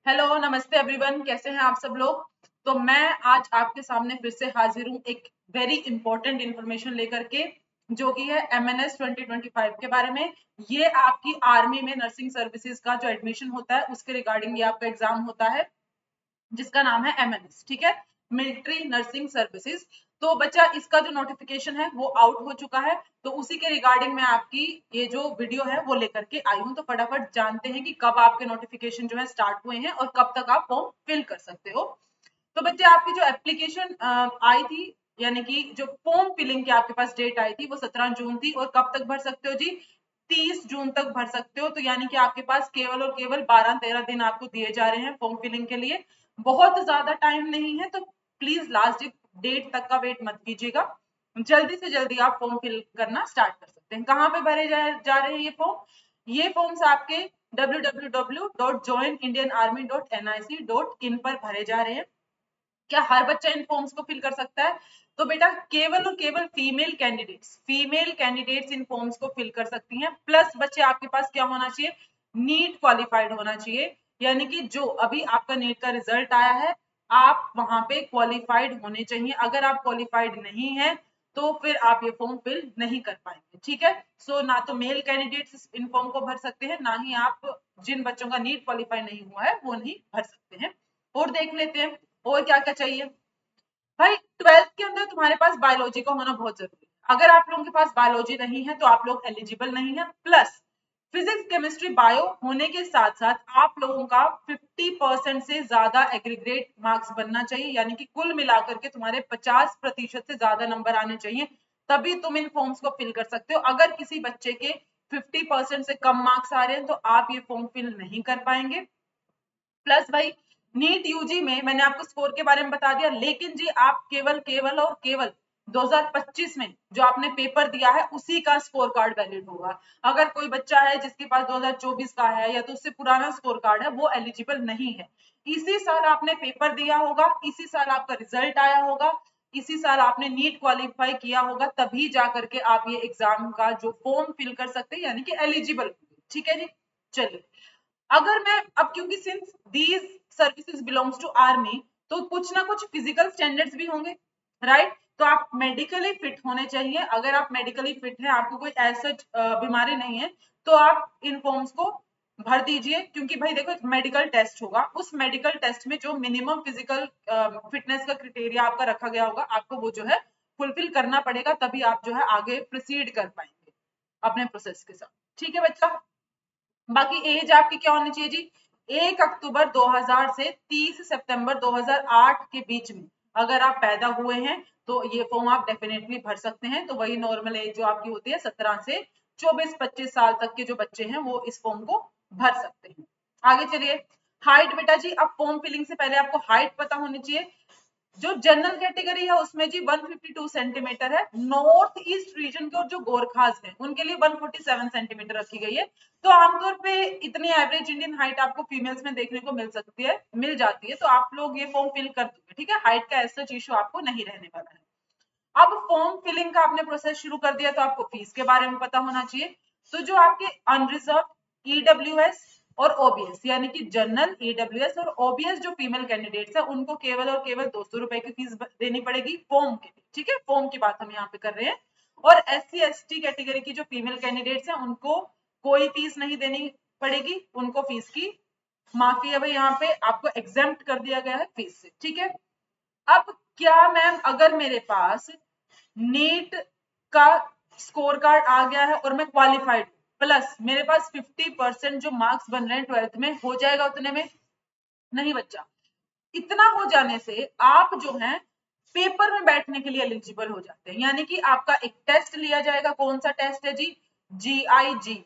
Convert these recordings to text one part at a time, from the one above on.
Hello, नमस्ते everyone. कैसे हैं आप सब लोग। तो मैं आज आपके सामने फिर से हाजिर हूँ एक वेरी इंपॉर्टेंट इंफॉर्मेशन लेकर के, जो कि है एमएनएस 2025 के बारे में। ये आपकी आर्मी में नर्सिंग सर्विसेज का जो एडमिशन होता है उसके रिगार्डिंग ये आपका एग्जाम होता है, जिसका नाम है एमएनएस। ठीक है, मिलिट्री नर्सिंग सर्विसेज। तो बच्चा, इसका जो नोटिफिकेशन है वो आउट हो चुका है, तो उसी के रिगार्डिंग मैं आपकी ये जो वीडियो है वो लेकर के आई हूँ। तो फटाफट जानते हैं कि कब आपके नोटिफिकेशन जो है स्टार्ट हुए हैं और कब तक आप फॉर्म फिल कर सकते हो। तो बच्चे, आपकी जो एप्लीकेशन आई थी, यानी कि जो फॉर्म फिलिंग की आपके पास डेट आई थी वो 17 जून थी। और कब तक भर सकते हो जी? 30 जून तक भर सकते हो। तो यानी कि आपके पास केवल और केवल 12-13 दिन आपको दिए जा रहे हैं फॉर्म फिलिंग के लिए। बहुत ज्यादा टाइम नहीं है, तो प्लीज लास्ट डेट तक का वेट मत कीजिएगा। जल्दी से जल्दी आप फॉर्म फिल करना स्टार्ट कर सकते हैं। कहाँ पे भरे जा रहे हैं ये फॉर्म? ये फॉर्म्स आपके www.joinindianarmy.nic.in पर भरे जा रहे हैं। क्या हर बच्चा इन फॉर्म्स को फिल कर सकता है? तो बेटा, केवल और केवल फीमेल कैंडिडेट्स इन फॉर्म्स को फिल कर सकती हैं। प्लस बच्चे, आपके पास क्या होना चाहिए? नीट क्वालिफाइड होना चाहिए। यानी कि जो अभी आपका नीट का रिजल्ट आया है, आप वहां पे क्वालिफाइड होने चाहिए। अगर आप क्वालिफाइड नहीं है तो फिर आप ये फॉर्म फिल नहीं कर पाएंगे। ठीक है। सो ना तो मेल कैंडिडेट्स इन फॉर्म को भर सकते हैं, ना ही आप जिन बच्चों का नीट क्वालिफाई नहीं हुआ है वो नहीं भर सकते हैं। और देख लेते हैं और क्या क्या चाहिए। भाई, 12th के अंदर तुम्हारे पास बायोलॉजी का होना बहुत जरूरी है। अगर आप लोगों के पास बायोलॉजी नहीं है तो आप लोग एलिजिबल नहीं है। प्लस फिजिक्स केमिस्ट्री बायो होने के साथ साथ आप लोगों का 50% से ज्यादा एग्रीग्रेट मार्क्स बनना चाहिए। यानी कि कुल मिलाकर के तुम्हारे 50% से ज्यादा नंबर आने चाहिए, तभी तुम इन फॉर्म्स को फिल कर सकते हो। अगर किसी बच्चे के 50% से कम मार्क्स आ रहे हैं तो आप ये फॉर्म फिल नहीं कर पाएंगे। प्लस भाई, नीट यूजी में मैंने आपको स्कोर के बारे में बता दिया, लेकिन जी आप केवल केवल और केवल 2025 में जो आपने पेपर दिया है उसी का स्कोर कार्ड वैलिड होगा। अगर कोई बच्चा है जिसके पास 2024 का है या तो उससे पुराना स्कोर कार्ड है, वो एलिजिबल नहीं है। इसी साल आपने पेपर दिया होगा, इसी साल आपका रिजल्ट आया होगा, इसी साल आपने नीट क्वालिफाई किया होगा, तभी जा करके आप ये एग्जाम का जो फॉर्म फिल कर सकते हैं, यानी कि एलिजिबल। ठीक है जी। चलिए, अगर मैं अब, क्योंकि since these services belongs to army, तो कुछ ना कुछ फिजिकल स्टैंडर्ड्स भी होंगे, राइट? तो आप मेडिकली फिट होने चाहिए। अगर आप मेडिकली फिट हैं, आपको कोई ऐसा बीमारी नहीं है, तो आप इन फॉर्म्स को भर दीजिए। क्योंकि भाई देखो, मेडिकल टेस्ट होगा, उस मेडिकल टेस्ट में जो मिनिमम फिजिकल फिटनेस का क्राइटेरिया आपका रखा गया होगा, आपको वो जो है फुलफिल करना पड़ेगा, तभी आप जो है आगे प्रोसीड कर पाएंगे अपने प्रोसेस के साथ। ठीक है बच्चा। बाकी एज आपकी क्या होनी चाहिए जी? 1 अक्टूबर 2000 से 30 सितंबर 2008 के बीच में अगर आप पैदा हुए हैं तो ये फॉर्म आप डेफिनेटली भर सकते हैं। तो वही नॉर्मल एज जो आपकी होती है, 17 से 24-25 साल तक के जो बच्चे हैं वो इस फॉर्म को भर सकते हैं। आगे चलिए। हाइट बेटा जी, अब फॉर्म फिलिंग से पहले आपको हाइट पता होनी चाहिए। जो जनरल कैटेगरी है उसमें जी 152 सेंटीमीटर है। नॉर्थ ईस्ट रीजन के और जो गोरखास हैं उनके लिए 147 सेंटीमीटर रखी गई है। तो आमतौर पे इतनी एवरेज इंडियन हाइट आपको फीमेल्स में देखने को मिल जाती है। तो आप लोग ये फॉर्म फिल कर दोगे। ठीक है, हाइट का ऐसा इशू आपको नहीं रहने वाला है। अब फॉर्म फिलिंग का आपने प्रोसेस शुरू कर दिया, तो आपको फीस के बारे में पता होना चाहिए। तो जो आपके अनरिजर्व ईडब्ल्यूएस और ओबीएस, यानी कि जनरल, ईडब्ल्यूएस और ओबीएस जो फीमेल कैंडिडेट्स है, उनको केवल और केवल 200 रुपए की फीस देनी पड़ेगी फॉर्म के लिए। ठीक है, फॉर्म की बात हम यहाँ पे कर रहे हैं। और एससी एसटी कैटेगरी की जो फीमेल कैंडिडेट्स हैं उनको कोई फीस नहीं देनी पड़ेगी, उनको फीस की माफी है भाई। यहाँ पे आपको एग्जेम्प्ट कर दिया गया है फीस से। ठीक है। अब क्या मैम, अगर मेरे पास नीट का स्कोर कार्ड आ गया है और मैं क्वालिफाइड, प्लस मेरे पास 50% जो मार्क्स बन रहे हैं 12th में, हो जाएगा उतने में? नहीं बच्चा। इतना हो जाने से आप जो है पेपर में बैठने के लिए एलिजिबल हो जाते हैं। यानी कि आपका एक टेस्ट लिया जाएगा। कौन सा टेस्ट है जी? GIG।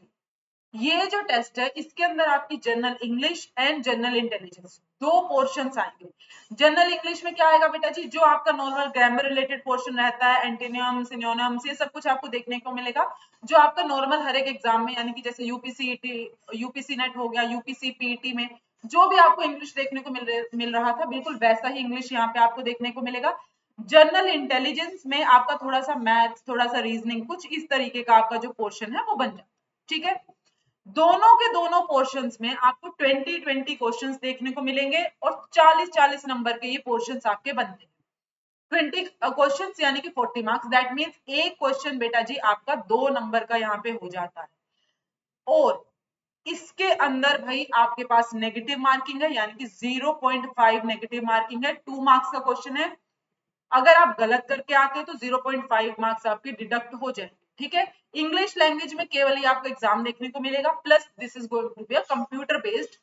ये जो टेस्ट है इसके अंदर आपकी general English and general intelligence दो पोर्शंस आएंगे। जनरल इंग्लिश में क्या आएगा बेटा जी? जो आपका नॉर्मल ग्रामर रिलेटेड पोर्शन रहता है, एंटोनियम, सिनोनिम्स, ये सब कुछ आपको देखने को मिलेगा, जो आपका नॉर्मल हर एक एग्जाम में, यानी कि जैसे यूपीसीईटी, यूपीसी नेट हो गया, यूपीसी पीटी में जो भी आपको इंग्लिश देखने को मिल रहा था, बिल्कुल वैसा ही इंग्लिश यहाँ पे आपको देखने को मिलेगा। जनरल इंटेलिजेंस में आपका थोड़ा सा मैथ्स, थोड़ा सा रीजनिंग, कुछ इस तरीके का आपका जो पोर्शन है वो बन जाता है। ठीक है। दोनों के दोनों पोर्शंस में आपको 20-20 क्वेश्चंस देखने को मिलेंगे और 40-40 नंबर के ये पोर्शंस आपके बनते हैं। 20 क्वेश्चंस यानी कि 40 मार्क्स, दैट मीन्स एक क्वेश्चन बेटा जी आपका 2 नंबर का यहाँ पे हो जाता है। और इसके अंदर भाई आपके पास नेगेटिव मार्किंग है, यानी कि 0.5 नेगेटिव मार्किंग है। 2 मार्क्स का क्वेश्चन है, अगर आप गलत करके आते हैं तो 0.5 मार्क्स आपके डिडक्ट हो जाएंगे। ठीक है, इंग्लिश लैंग्वेज में केवल ही आपको एग्जाम देखने को मिलेगा, plus this is going to be a computer based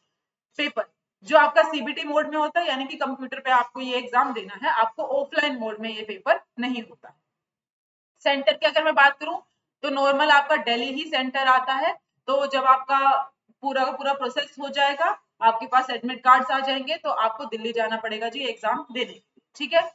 paper, जो आपका सीबीटी मोड में होता है, यानी कि कंप्यूटर पे आपको ये एग्जाम देना है, आपको ऑफलाइन मोड में ये पेपर नहीं होता। सेंटर की अगर मैं बात करूं तो नॉर्मल आपका दिल्ली ही सेंटर आता है। तो जब आपका पूरा का पूरा प्रोसेस हो जाएगा, आपके पास एडमिट कार्ड्स आ जाएंगे, तो आपको दिल्ली जाना पड़ेगा जी एग्जाम देने। ठीक है,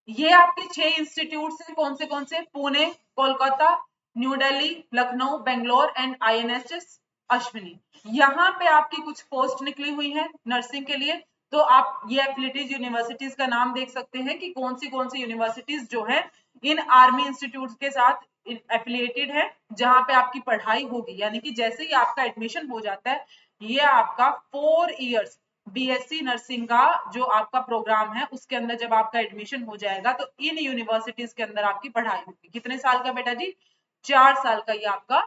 ये आपके 6 इंस्टीट्यूट है, कौन से पुणे, कोलकाता, न्यू दिल्ली, लखनऊ, बेंगलोर एंड आईएनएचएस अश्विनी। यहाँ पे आपकी कुछ पोस्ट निकली हुई है नर्सिंग के लिए, तो आप ये एफिलिटीज यूनिवर्सिटीज का नाम देख सकते हैं कि कौन सी यूनिवर्सिटीज जो है इन आर्मी इंस्टीट्यूट के साथ एफिलिएटेड है, जहां पे आपकी पढ़ाई होगी। यानी कि जैसे ही आपका एडमिशन हो जाता है, ये आपका 4 इयर्स बीएससी नर्सिंग का जो आपका प्रोग्राम है, उसके अंदर जब आपका एडमिशन हो जाएगा तो इन यूनिवर्सिटीज के अंदर आपकी पढ़ाई होगी। कितने साल का बेटा जी? 4 साल का ये आपका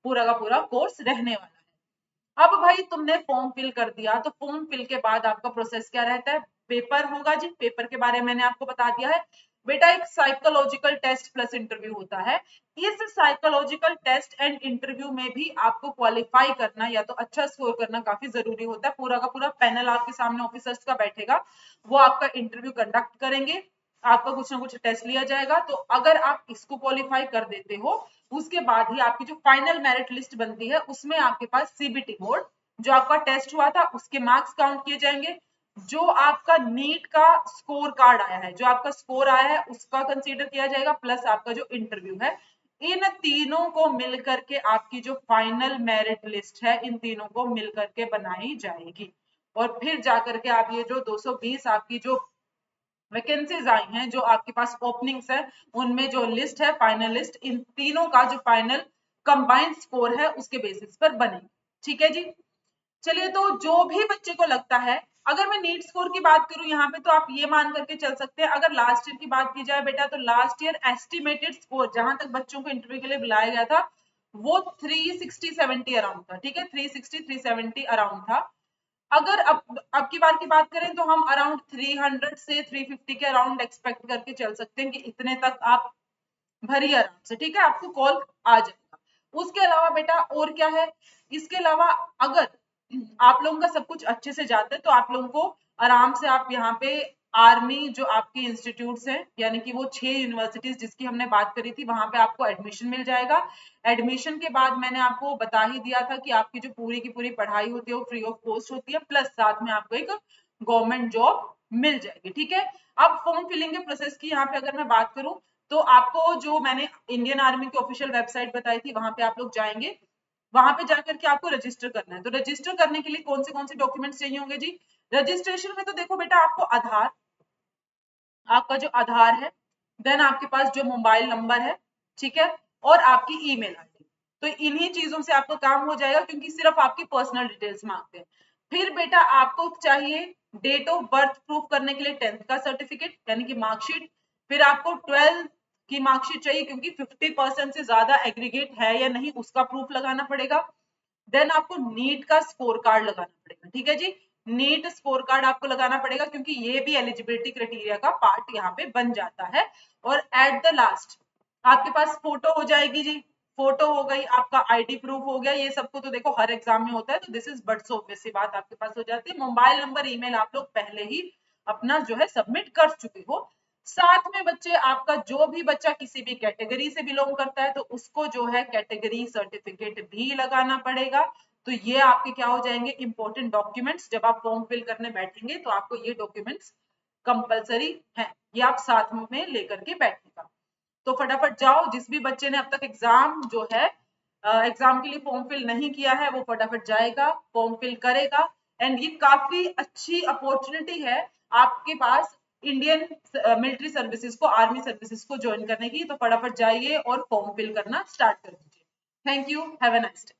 पूरा का पूरा कोर्स रहने वाला है। अब भाई तुमने फॉर्म फिल कर दिया, तो फॉर्म फिल के बाद आपका प्रोसेस क्या रहता है? पेपर होगा जी। पेपर के बारे में मैंने आपको बता दिया है बेटा, एक साइकोलॉजिकल टेस्ट प्लस इंटरव्यू होता है। इस साइकोलॉजिकल टेस्ट एंड इंटरव्यू में भी आपको क्वालिफाई करना या तो अच्छा स्कोर करना काफी जरूरी होता है। पूरा का पूरा पैनल आपके सामने ऑफिसर्स का बैठेगा, वो आपका इंटरव्यू कंडक्ट करेंगे, आपका कुछ ना कुछ टेस्ट लिया जाएगा। तो अगर आप इसको क्वालिफाई कर देते हो, उसके बाद ही आपकी जो फाइनल मेरिट लिस्ट बनती है, उसमें आपके पास सीबीटी बोर्ड जो आपका टेस्ट हुआ था उसके मार्क्स काउंट किए जाएंगे, जो आपका नीट का स्कोर कार्ड आया है, जो आपका स्कोर आया है उसका कंसीडर किया जाएगा, प्लस आपका जो इंटरव्यू है। इन तीनों को मिलकर के आपकी जो फाइनल मेरिट लिस्ट है, इन तीनों को मिलकर के बनाई जाएगी। और फिर जाकर के आप ये जो 220 आपकी जो वैकेंसीज आई हैं, जो आपके पास ओपनिंग्स है, उनमें जो लिस्ट है फाइनल लिस्ट, इन तीनों का जो फाइनल कंबाइंड स्कोर है उसके बेसिस पर बनेगी। ठीक है जी। चलिए, तो जो भी बच्चे को लगता है, अगर मैं नीट स्कोर की बात करूं यहाँ पे, तो आप ये मान करके चल सकते हैं, अगर लास्ट ईयर की बात की जाए बेटा, तो लास्ट ईयर एस्टिमेटेड स्कोर जहां तक बच्चों को इंटरव्यू के लिए बुलाया गया था, वो 360-70 अराउंड था। ठीक है, 360-370 अराउंड था। अगर अब की बार की बात करें तो हम अराउंड 300 से 350 के अराउंड एक्सपेक्ट करके चल सकते हैं कि इतने तक आप भरिए आराम से। ठीक है, आपको कॉल आ जाएगा। उसके अलावा बेटा और क्या है, इसके अलावा अगर आप लोगों का सब कुछ अच्छे से जाता है, तो आप लोगों को आराम से आप यहाँ पे आर्मी जो आपके इंस्टीट्यूट्स हैं, यानी कि वो 6 यूनिवर्सिटीज जिसकी हमने बात करी थी, वहां पे आपको एडमिशन मिल जाएगा। एडमिशन के बाद मैंने आपको बता ही दिया था कि आपकी जो पूरी की पूरी पढ़ाई होती है वो फ्री ऑफ कॉस्ट होती है, प्लस साथ में आपको एक गवर्नमेंट जॉब मिल जाएगी। ठीक है, अब फॉर्म फिलिंग के प्रोसेस की यहाँ पे अगर मैं बात करूं, तो आपको जो मैंने इंडियन आर्मी की ऑफिशियल वेबसाइट बताई थी, वहां पे आप लोग जाएंगे, वहां पे जाकर के आपको रजिस्टर करना है। तो रजिस्टर करने के लिए कौन से डॉक्यूमेंट्स चाहिए होंगे जी? रजिस्ट्रेशन में तो देखो बेटा, आपको आधार, आपका जो आधार है, देन आपके पास जो मोबाइल नंबर है, ठीक है, और आपकी ईमेल आईडी। तो इन्हीं चीजों से आपका काम हो जाएगा, क्योंकि सिर्फ आपकी पर्सनल डिटेल्स मांगते हैं। फिर बेटा आपको चाहिए डेट ऑफ बर्थ प्रूफ करने के लिए 10th का सर्टिफिकेट यानी कि मार्कशीट। फिर आपको 12th की मार्कशीट चाहिए, क्योंकि 50% से ज्यादा एग्रीगेट है या नहीं उसका प्रूफ लगाना पड़ेगा। देन आपको नीट का स्कोर कार्ड लगाना पड़ेगा। ठीक है जी, नीट स्कोर कार्ड आपको लगाना पड़ेगा, क्योंकि ये भी एलिजिबिलिटी क्राइटेरिया का पार्ट यहाँ पे बन जाता है। और एट द लास्ट आपके पास फोटो हो जाएगी जी, फोटो हो गई, आपका आईडी प्रूफ हो गया। ये सबको तो देखो हर एग्जाम में होता है, तो this is but so obvious सी बात आपके पास हो जाती है। मोबाइल नंबर, ईमेल आप लोग पहले ही अपना जो है सबमिट कर चुके हो। साथ में बच्चे, आपका जो भी बच्चा किसी भी कैटेगरी से बिलोंग करता है, तो उसको जो है कैटेगरी सर्टिफिकेट भी लगाना पड़ेगा। तो ये आपके क्या हो जाएंगे? Important documents. जब आप फॉर्म फिल करने बैठेंगे तो आपको ये डॉक्यूमेंट्स कंपलसरी है, ये आप साथ में लेकर के बैठेगा। तो फटाफट जाओ, जिस भी बच्चे ने अब तक एग्जाम जो है एग्जाम के लिए फॉर्म फिल नहीं किया है, वो फटाफट जाएगा, फॉर्म फिल करेगा। एंड ये काफी अच्छी अपॉर्चुनिटी है आपके पास इंडियन मिलिट्री सर्विसेज को, आर्मी सर्विसेज को ज्वाइन करने की। तो फटाफट जाइए और फॉर्म फिल करना स्टार्ट कर दीजिए। Thank you, have a nice day.